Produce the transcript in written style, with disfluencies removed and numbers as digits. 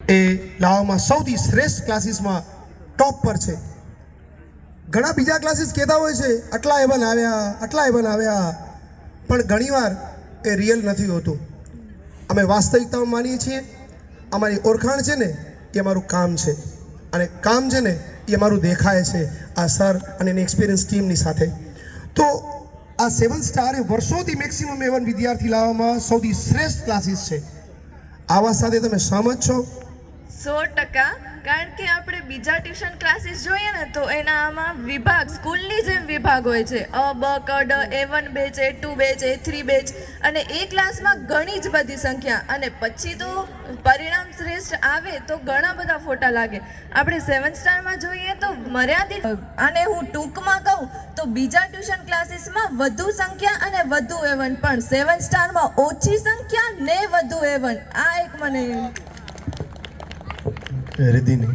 એ લાવવામાં સૌથી શ્રેષ્ઠ ક્લાસીસમાં ટોપ પર છે. ઘણા બીજા ક્લાસીસ કહેતા હોય છે આટલા એવન આવ્યા, પણ ઘણીવાર એ રિયલ નથી હોતું. અમે વાસ્તવિકતામાં માનીએ છીએ. અમારી ઓળખાણ છે ને એ અમારું કામ છે, અને કામ છે ને એ અમારું દેખાય છે આ સર અને એની એક્સપિરિયન્સ ટીમની સાથે. તો આ 7 સ્ટાર એ વર્ષોથી મેક્સિમમ એવન વિદ્યાર્થી લાવવામાં સૌથી શ્રેષ્ઠ ક્લાસીસ છે. આ વાત સાથે તમે સહમત છો? 100%. કારણ કે આપણે બીજા ટ્યુશન ક્લાસીસ જોઈએ ને તો એના આમાં વિભાગ સ્કૂલની જેમ વિભાગ હોય છે. અ બ ક ડ A1 batch, A2 batch, A3 batch, અને એ ક્લાસમાં ઘણી જ બધી સંખ્યા, અને પછી તો પરિણામ શ્રેષ્ઠ આવે તો ઘણા બધા ફોટા લાગે. આપણે 7 સ્ટારમાં જોઈએ તો મર્યાદિત, અને હું ટૂંકમાં કહું તો બીજા ટ્યુશન ક્લાસીસમાં વધુ સંખ્યા અને વધુ A1, પણ 7 સ્ટારમાં ઓછી સંખ્યા ને વધુ A1. આ એક મને રિદ્ધિની